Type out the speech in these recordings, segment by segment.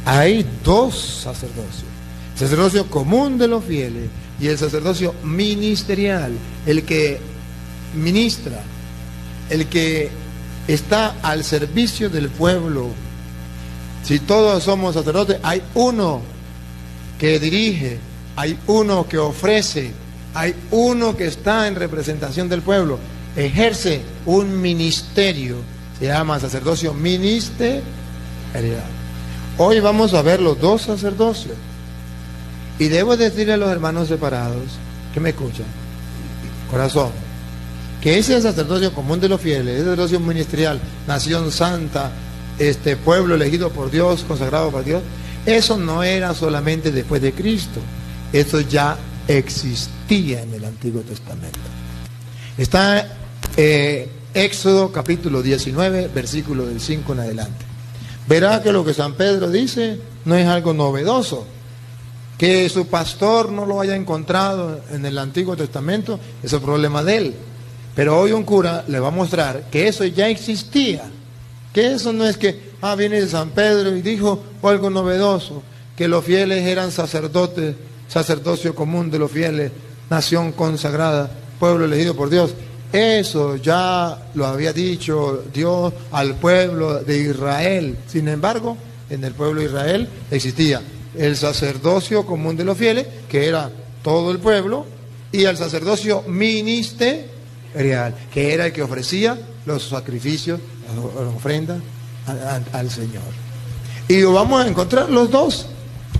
Hay dos sacerdocios: el sacerdocio común de los fieles y el sacerdocio ministerial, el que ministra, el que está al servicio del pueblo. Si todos somos sacerdotes, hay uno que dirige, hay uno que ofrece, hay uno que está en representación del pueblo, ejerce un ministerio, se llama sacerdocio ministerial. Hoy vamos a ver los dos sacerdocios, y debo decirle a los hermanos separados que me escuchan, corazón, que ese sacerdocio común de los fieles, ese sacerdocio ministerial, nación santa, pueblo elegido por Dios, consagrado por Dios, eso no era solamente después de Cristo, eso ya existía en el Antiguo Testamento. Está Éxodo capítulo 19, versículo del 5 en adelante. Verá que lo que San Pedro dice no es algo novedoso. Que su pastor no lo haya encontrado en el Antiguo Testamento es el problema de él. Pero hoy un cura le va a mostrar que eso ya existía. Que eso no es que, viene de San Pedro y dijo algo novedoso, que los fieles eran sacerdotes, sacerdocio común de los fieles, nación consagrada, pueblo elegido por Dios. Eso ya lo había dicho Dios al pueblo de Israel. Sin embargo, en el pueblo de Israel existía el sacerdocio común de los fieles, que era todo el pueblo, y el sacerdocio ministerial, que era el que ofrecía los sacrificios, las ofrendas al Señor. Y lo vamos a encontrar los dos,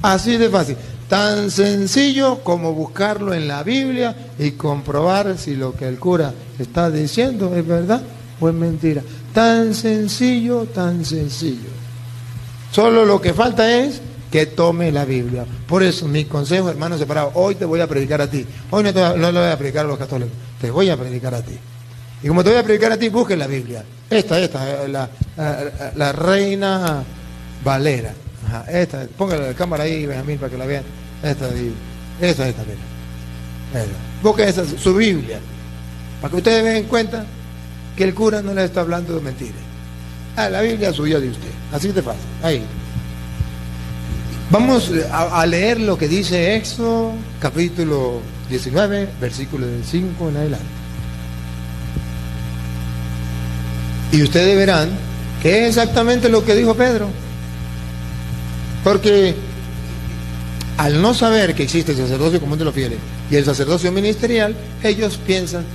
así de fácil. Tan sencillo como buscarlo en la Biblia y comprobar si lo que el cura está diciendo es verdad o es mentira. Tan sencillo, tan sencillo. Solo lo que falta es que tome la Biblia. Por eso mi consejo, hermanos separados, hoy te voy a predicar a ti. Hoy no le voy a predicar a los católicos, te voy a predicar a ti. Y como te voy a predicar a ti, busque la Biblia. La Reina Valera. Ajá, póngale la cámara ahí, Benjamín, para que la vean. Esta, mira. Busque su Biblia, para que ustedes den cuenta que el cura no le está hablando de mentiras. La Biblia suya de usted, así de fácil. Ahí. Vamos a leer lo que dice Éxodo, capítulo 19, versículo del 5 en adelante. Y ustedes verán que es exactamente lo que dijo Pedro. Porque al no saber que existe el sacerdocio común de los fieles y el sacerdocio ministerial, ellos piensan,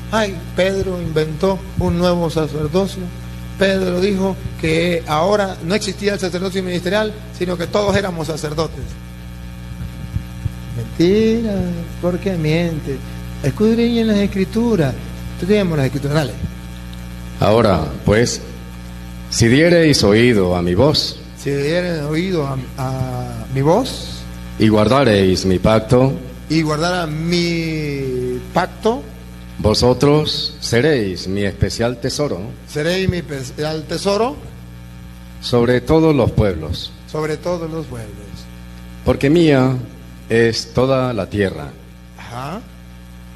Pedro inventó un nuevo sacerdocio. Pedro dijo que ahora no existía el sacerdocio ministerial, sino que todos éramos sacerdotes. Mentira, ¿por qué miente? Escudriñen las Escrituras. Estudiemos las Escrituras, dale. Ahora, pues, si diereis oído a mi voz, si diereis oído a mi voz, y guardareis mi pacto, y guardara mi pacto, vosotros seréis mi especial tesoro, seréis mi especial tesoro sobre todos los pueblos, sobre todos los pueblos, porque mía es toda la tierra. Ajá.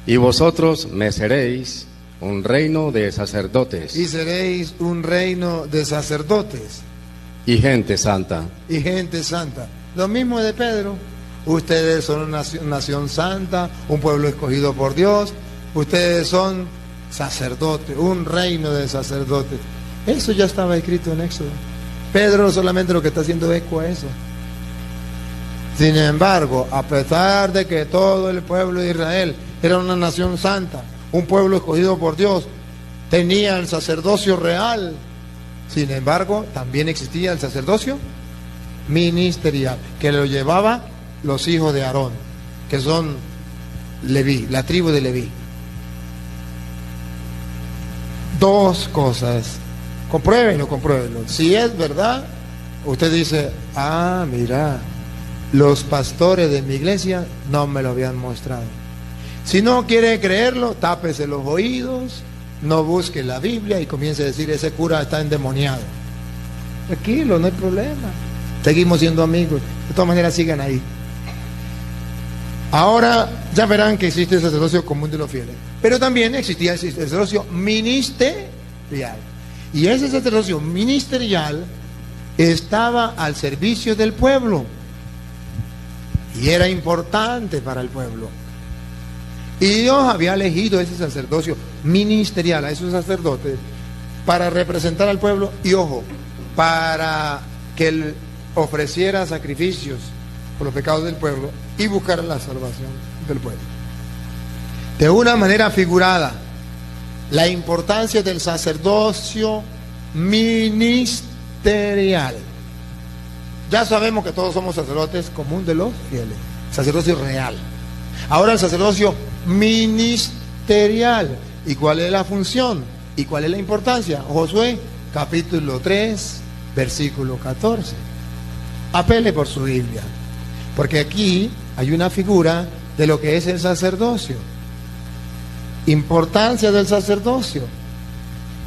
Y vosotros me seréis un reino de sacerdotes, y seréis un reino de sacerdotes, y gente santa. Y gente santa. Lo mismo de Pedro. Ustedes son una nación santa, un pueblo escogido por Dios. Ustedes son sacerdotes, un reino de sacerdotes. Eso ya estaba escrito en Éxodo. Pedro solamente lo que está haciendo eco a eso. Sin embargo, a pesar de que todo el pueblo de Israel era una nación santa, un pueblo escogido por Dios, tenía el sacerdocio real, sin embargo, también existía el sacerdocio ministerial, que lo llevaba los hijos de Aarón, que son Leví, la tribu de Leví. Dos cosas, compruébenlo. Si es verdad, usted dice, mira, los pastores de mi iglesia no me lo habían mostrado. Si no quiere creerlo, tápese los oídos, no busque la Biblia y comience a decir, ese cura está endemoniado. Tranquilo, no hay problema. Seguimos siendo amigos. De todas maneras, sigan ahí. Ahora ya verán que existe el sacerdocio común de los fieles. Pero también existía el sacerdocio ministerial. Y ese sacerdocio ministerial estaba al servicio del pueblo y era importante para el pueblo. Y Dios había elegido ese sacerdocio ministerial, a esos sacerdotes, para representar al pueblo y, ojo, para que él ofreciera sacrificios por los pecados del pueblo y buscara la salvación del pueblo. De una manera figurada, la importancia del sacerdocio ministerial. Ya sabemos que todos somos sacerdotes común de los fieles, sacerdocio real. Ahora el sacerdocio ministerial. ¿Y cuál es la función? ¿Y cuál es la importancia? Josué, capítulo 3, versículo 14. Apele por su Biblia, porque aquí hay una figura de lo que es el sacerdocio. Importancia del sacerdocio.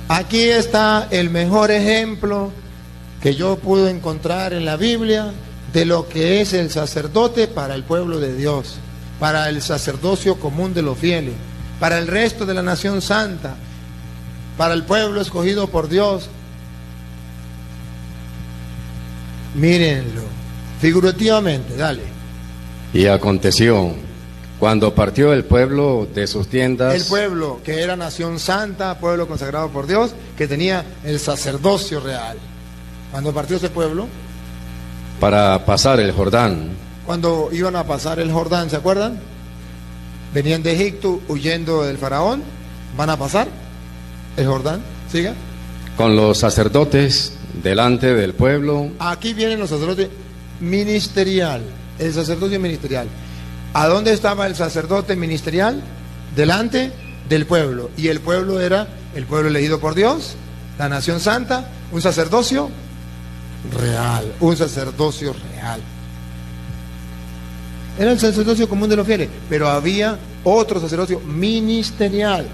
Aquí está el mejor ejemplo que yo pude encontrar en la Biblia de lo que es el sacerdote para el pueblo de Dios, para el sacerdocio común de los fieles, para el resto de la nación santa, para el pueblo escogido por Dios. Mírenlo, figurativamente, dale. Y aconteció, cuando partió el pueblo de sus tiendas, El pueblo que era nación santa, pueblo consagrado por Dios, que tenía el sacerdocio real. Cuando partió ese pueblo, para pasar el Jordán, cuando iban a pasar el Jordán, ¿se acuerdan? Venían de Egipto huyendo del faraón, van a pasar el Jordán, siga. con los sacerdotes delante del pueblo, Aquí vienen los sacerdotes ministerial, el sacerdocio ministerial. ¿A dónde estaba el sacerdote ministerial? Delante del pueblo. Y el pueblo era el pueblo elegido por Dios, la nación santa, un sacerdocio real, un sacerdocio real. Era el sacerdocio común de los fieles, pero había otro sacerdocio ministerial.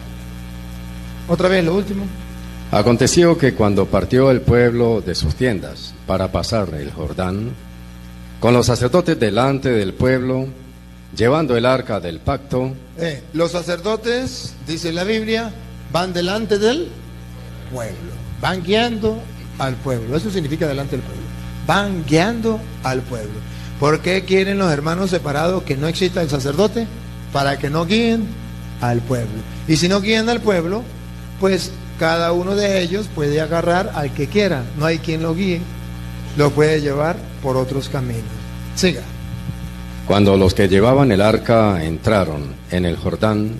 Otra vez, lo último. aconteció que cuando partió el pueblo de sus tiendas para pasar el Jordán, con los sacerdotes delante del pueblo, llevando el arca del pacto, Los sacerdotes, dice la Biblia, van delante del pueblo, van guiando al pueblo. Eso significa delante del pueblo. Van guiando al pueblo. ¿Por qué quieren los hermanos separados que no exista el sacerdote? Para que no guíen al pueblo. Y si no guían al pueblo, pues cada uno de ellos puede agarrar al que quiera. No hay quien lo guíe. Lo puede llevar por otros caminos. Siga. cuando los que llevaban el arca entraron en el Jordán,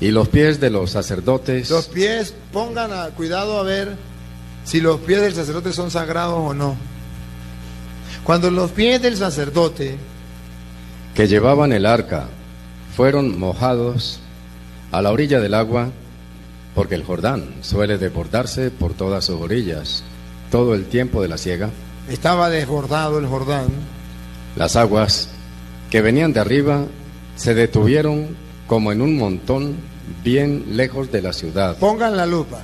y los pies de los sacerdotes, Los pies, cuidado a ver si los pies del sacerdote son sagrados o no. Cuando los pies del sacerdote que llevaban el arca fueron mojados a la orilla del agua, porque el Jordán suele desbordarse por todas sus orillas todo el tiempo de la siega, estaba desbordado el Jordán, las aguas que venían de arriba se detuvieron como en un montón bien lejos de la ciudad. pongan la lupa.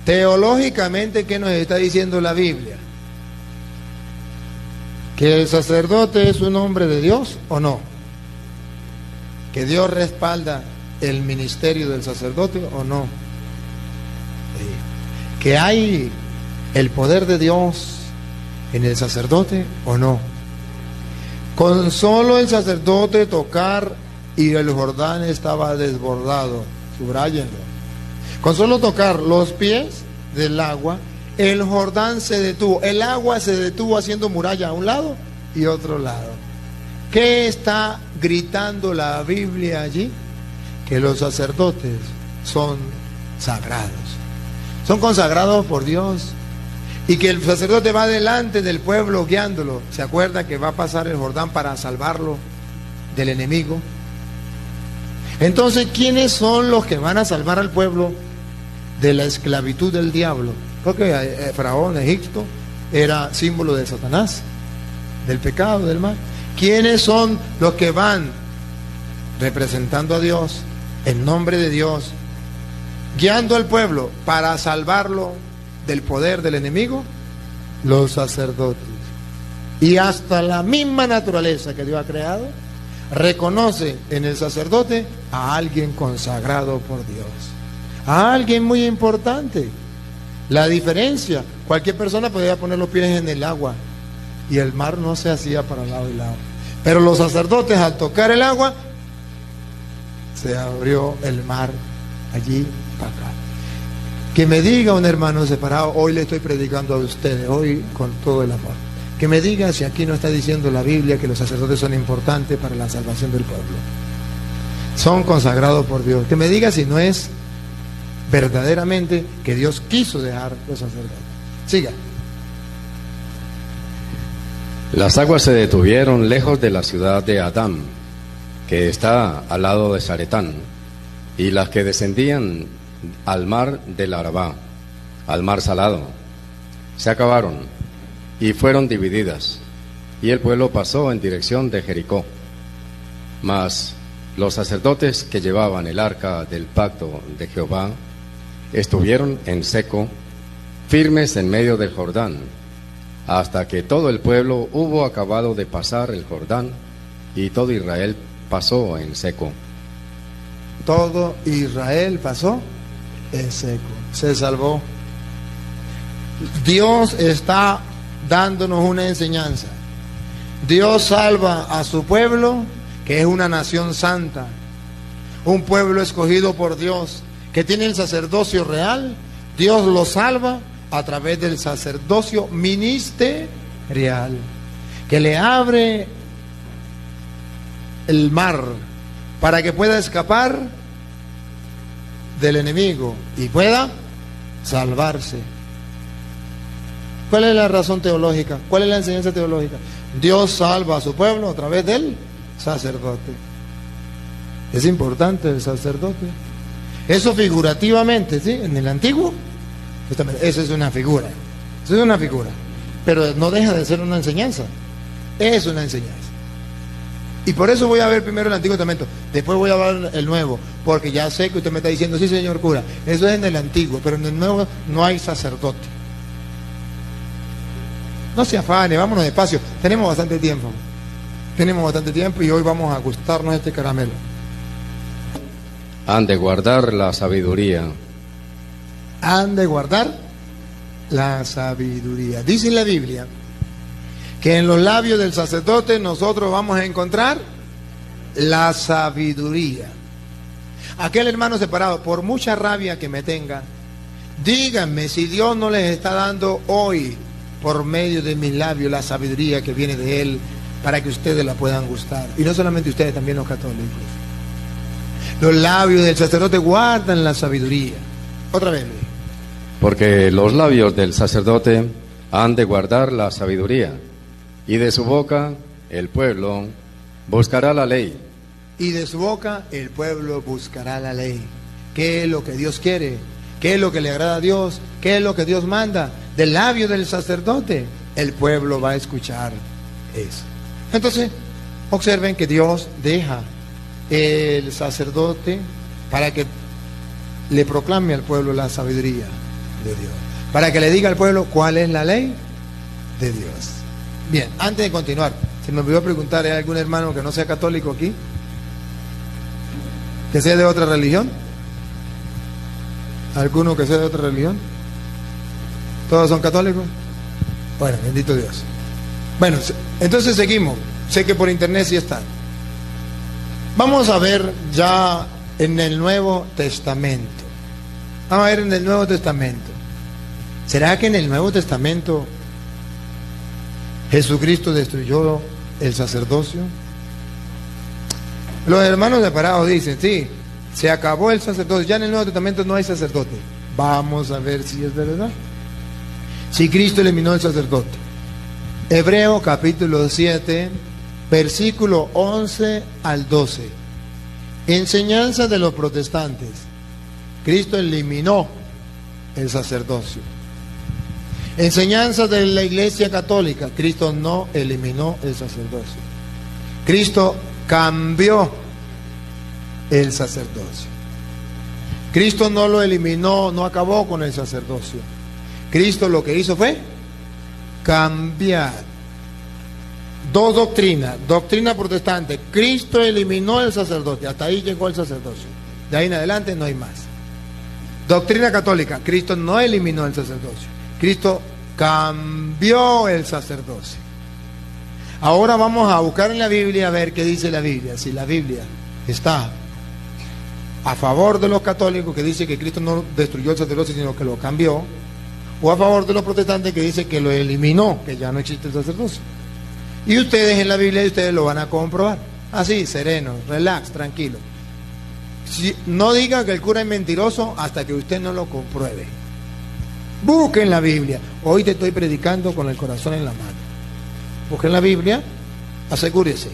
Teológicamente, ¿qué nos está diciendo la Biblia? ¿Que el sacerdote es un hombre de Dios o no? ¿Que Dios respalda el ministerio del sacerdote o no? Sí. ¿Que hay el poder de Dios en el sacerdote o no? Con solo el sacerdote tocar y el Jordán estaba desbordado, subrayenlo. Con solo tocar los pies del agua, el Jordán se detuvo, el agua se detuvo haciendo muralla a un lado y otro lado. ¿Qué está gritando la Biblia allí? Que los sacerdotes son sagrados, son consagrados por Dios, y que el sacerdote va delante del pueblo guiándolo. ¿Se acuerda que va a pasar el Jordán para salvarlo del enemigo? Entonces, ¿quiénes son los que van a salvar al pueblo de la esclavitud del diablo? Porque Faraón, Egipto, era símbolo de Satanás, del pecado, del mal. ¿Quiénes son los que van representando a Dios, en nombre de Dios, guiando al pueblo para salvarlo del poder del enemigo? Los sacerdotes. Y hasta la misma naturaleza que Dios ha creado reconoce en el sacerdote a alguien consagrado por Dios, a alguien muy importante. La diferencia, cualquier persona podía poner los pies en el agua y el mar no se hacía para lado y lado. Pero los sacerdotes, al tocar el agua, se abrió el mar allí para acá. Que me diga un hermano separado, hoy le estoy predicando a ustedes, hoy con todo el amor. Que me diga si aquí no está diciendo la Biblia que los sacerdotes son importantes para la salvación del pueblo. Son consagrados por Dios. Que me diga si no es verdaderamente que Dios quiso dejar los sacerdotes. Siga. Las aguas se detuvieron lejos de la ciudad de Adán, que está al lado de Zaretán, y las que descendían al mar del Arabá, al mar salado, se acabaron y fueron divididas, y el pueblo pasó en dirección de Jericó. Mas los sacerdotes que llevaban el arca del pacto de Jehová estuvieron en seco, firmes en medio del Jordán, hasta que todo el pueblo hubo acabado de pasar el Jordán, y todo Israel pasó en seco. Todo Israel pasó en seco, se salvó. Dios está dándonos una enseñanza. Dios salva a su pueblo, que es una nación santa, un pueblo escogido por Dios, que tiene el sacerdocio real. Dios lo salva a través del sacerdocio ministerial, que le abre el mar para que pueda escapar del enemigo y pueda salvarse. ¿Cuál es la razón teológica? ¿Cuál es la enseñanza teológica? Dios salva a su pueblo a través del sacerdote. Es importante el sacerdote. Eso figurativamente, ¿sí? En el Antiguo Testamento, eso es una figura. Eso es una figura. Pero no deja de ser una enseñanza. Es una enseñanza. Y por eso voy a ver primero el Antiguo Testamento, después voy a ver el Nuevo, porque ya sé que usted me está diciendo, sí señor cura, eso es en el Antiguo, pero en el Nuevo no hay sacerdote. No se afane, vámonos despacio, tenemos bastante tiempo. Tenemos bastante tiempo y hoy vamos a gustarnos este caramelo. Han de guardar la sabiduría. Han de guardar la sabiduría. Dice en la Biblia que en los labios del sacerdote nosotros vamos a encontrar la sabiduría. Aquel hermano separado, por mucha rabia que me tenga, díganme si Dios no les está dando hoy, por medio de mis labios, la sabiduría que viene de Él, para que ustedes la puedan gustar. Y no solamente ustedes, también los católicos. Los labios del sacerdote guardan la sabiduría. Otra vez. Porque los labios del sacerdote han de guardar la sabiduría, y de su boca el pueblo buscará la ley. Y de su boca el pueblo buscará la ley. ¿Qué es lo que Dios quiere? ¿Qué es lo que le agrada a Dios? ¿Qué es lo que Dios manda? Del labio del sacerdote el pueblo va a escuchar eso. Entonces, observen que Dios deja el sacerdote para que le proclame al pueblo la sabiduría de Dios, para que le diga al pueblo cuál es la ley de Dios. Bien, antes de continuar, se me olvidó preguntar, ¿hay algún hermano que no sea católico aquí? ¿Que sea de otra religión? ¿Alguno que sea de otra religión? ¿Todos son católicos? Bueno, bendito Dios. Bueno, entonces seguimos. Sé que por internet sí están. Vamos a ver ya en el Nuevo Testamento. Vamos a ver en el Nuevo Testamento. ¿Será que en el Nuevo Testamento Jesucristo destruyó el sacerdocio? Los hermanos separados dicen, sí, se acabó el sacerdocio, ya en el Nuevo Testamento no hay sacerdote. Vamos a ver si es verdad. Si Cristo eliminó el sacerdote. Hebreo capítulo 7, versículo 11 al 12. Enseñanza de los protestantes. Cristo eliminó el sacerdocio. Enseñanza de la Iglesia Católica. Cristo no eliminó el sacerdocio. Cristo cambió el sacerdocio. Cristo no lo eliminó, no acabó con el sacerdocio. Cristo lo que hizo fue cambiar. Dos doctrinas. Doctrina protestante. Cristo eliminó el sacerdocio. Hasta ahí llegó el sacerdocio. De ahí en adelante no hay más. Doctrina católica, Cristo no eliminó el sacerdocio, Cristo cambió el sacerdocio. Ahora vamos a buscar en la Biblia a ver qué dice la Biblia, si la Biblia está a favor de los católicos que dice que Cristo no destruyó el sacerdocio sino que lo cambió, o a favor de los protestantes que dice que lo eliminó, que ya no existe el sacerdocio. Y ustedes en la Biblia ustedes lo van a comprobar, así, sereno, relax, tranquilo. No diga que el cura es mentiroso hasta que usted no lo compruebe. Busquen la Biblia. Hoy te estoy predicando con el corazón en la mano. Busquen la Biblia, asegúrese.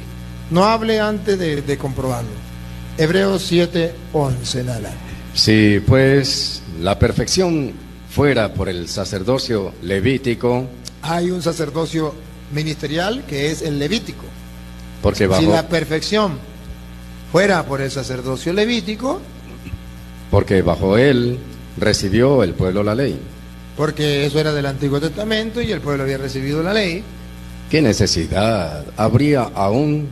No hable antes de comprobarlo. Hebreos 7:11, nada. Si pues la perfección fuera por el sacerdocio levítico, hay un sacerdocio ministerial que es el levítico. Porque si la perfección fuera por el sacerdocio levítico, porque bajo él recibió el pueblo la ley. Porque eso era del Antiguo Testamento y el pueblo había recibido la ley. ¿Qué necesidad habría aún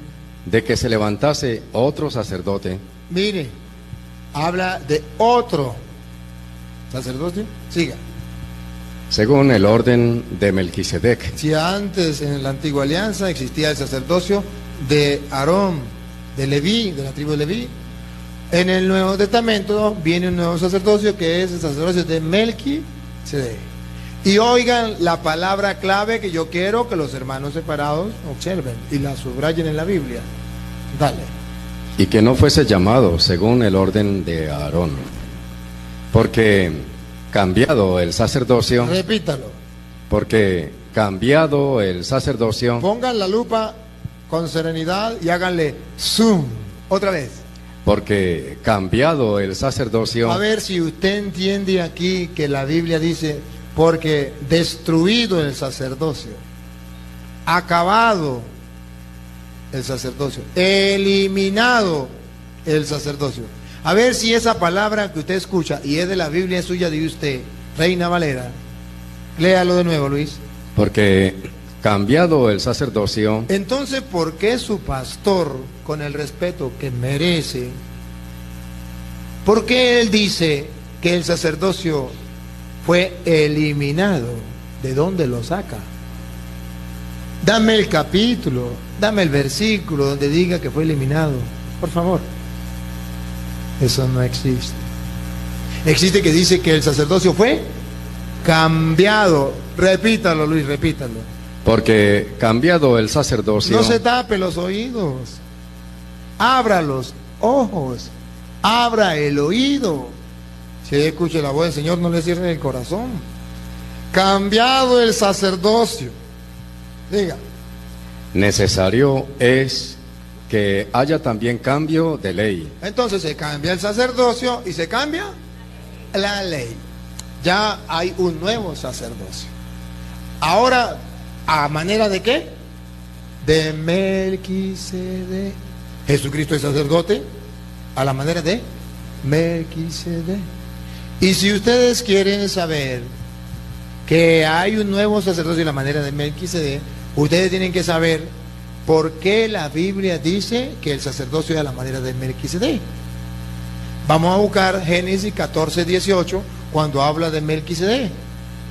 de que se levantase otro sacerdote? Mire, habla de otro sacerdote. Siga. Según el orden de Melquisedec. Si antes en la antigua alianza existía el sacerdocio de Aarón, de Leví, de la tribu de Leví, en el Nuevo Testamento viene un nuevo sacerdocio que es el sacerdocio de Melquisedec. Y oigan la palabra clave que yo quiero que los hermanos separados observen y la subrayen en la Biblia. Dale. Y que no fuese llamado según el orden de Aarón, porque cambiado el sacerdocio. Repítalo. Porque cambiado el sacerdocio. Pongan la lupa con serenidad y háganle zoom. Otra vez. Porque cambiado el sacerdocio. A ver si usted entiende aquí que la Biblia dice, porque destruido el sacerdocio, acabado el sacerdocio, eliminado el sacerdocio. A ver si esa palabra que usted escucha y es de la Biblia suya de usted, Reina Valera, léalo de nuevo, Luis. Porque cambiado el sacerdocio. Entonces, ¿por qué su pastor, con el respeto que merece, por qué él dice que el sacerdocio fue eliminado? ¿De dónde lo saca? Dame el capítulo, dame el versículo donde diga que fue eliminado, por favor. Eso no existe. Existe que dice que el sacerdocio fue cambiado. Repítalo, Luis, repítalo. Porque cambiado el sacerdocio. No se tape los oídos. Abra los ojos. Abra el oído. Si escucha la voz del Señor, no le cierre el corazón. Cambiado el sacerdocio. Diga. Necesario es que haya también cambio de ley. Entonces se cambia el sacerdocio y se cambia la ley. Ya hay un nuevo sacerdocio. Ahora, ¿a manera de qué? De Melquisedec. Jesucristo es sacerdote a la manera de Melquisedec. Y si ustedes quieren saber que hay un nuevo sacerdocio a la manera de Melquisedec, ustedes tienen que saber por qué la Biblia dice que el sacerdocio es a la manera de Melquisedec. Vamos a buscar Génesis 14:18 cuando habla de Melquisedec.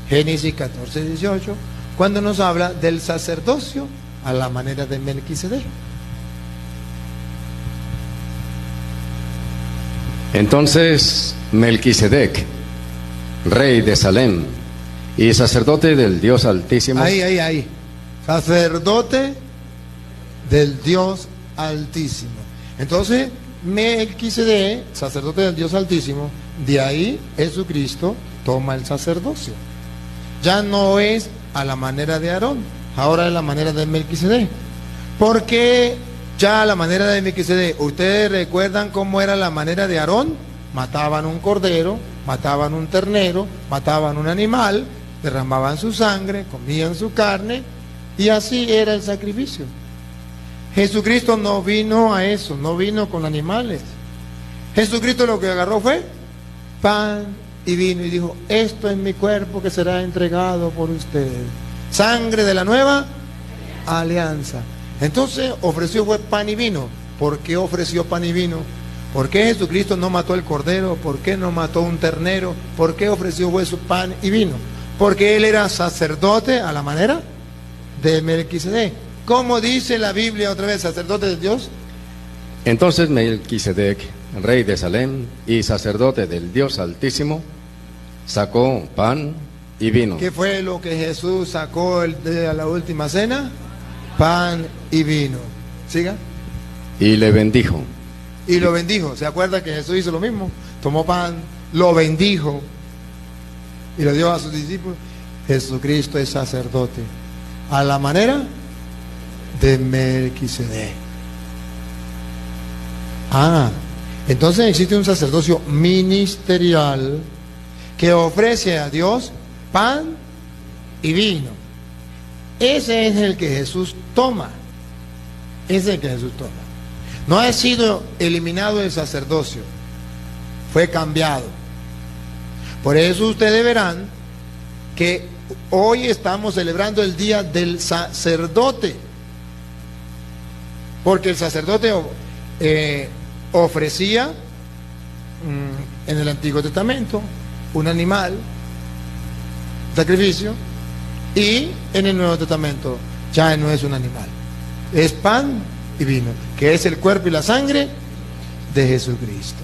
Génesis 14:18 cuando nos habla del sacerdocio a la manera de Melquisedec. Entonces Melquisedec, rey de Salem y sacerdote del Dios Altísimo. Ahí. Sacerdote del Dios Altísimo. Entonces, Melquisedec, sacerdote del Dios Altísimo, de ahí Jesucristo toma el sacerdocio. Ya no es a la manera de Aarón, ahora es la manera de Melquisedec. ¿Por qué ya a la manera de Melquisedec? ¿Ustedes recuerdan cómo era la manera de Aarón? Mataban un cordero, mataban un ternero, mataban un animal, derramaban su sangre, comían su carne, y así era el sacrificio. Jesucristo no vino a eso, no vino con animales. Jesucristo lo que agarró fue pan y vino y dijo, esto es mi cuerpo que será entregado por ustedes. Sangre de la nueva alianza. Entonces ofreció fue pan y vino. ¿Por qué ofreció pan y vino? ¿Por qué Jesucristo no mató el cordero? ¿Por qué no mató un ternero? ¿Por qué ofreció hueso, pan y vino? Porque Él era sacerdote a la manera de Melquisedec. ¿Cómo dice la Biblia otra vez, sacerdote de Dios? Entonces Melquisedec, rey de Salem y sacerdote del Dios Altísimo, sacó pan y vino. ¿Qué fue lo que Jesús sacó el día de la última cena? Pan y vino. ¿Siga? Y le bendijo. Y lo bendijo. ¿Se acuerda que Jesús hizo lo mismo? Tomó pan, lo bendijo y lo dio a sus discípulos. Jesucristo es sacerdote a la manera de Melquisedec. Entonces existe un sacerdocio ministerial que ofrece a Dios pan y vino. Ese es el que Jesús toma. Ese es el que Jesús toma. No ha sido eliminado el sacerdocio, fue cambiado. Por eso ustedes verán que hoy estamos celebrando el día del sacerdote, porque el sacerdote ofrecía en el Antiguo Testamento un animal, sacrificio, y en el Nuevo Testamento ya no es un animal, es pan y vino, que es el cuerpo y la sangre de Jesucristo.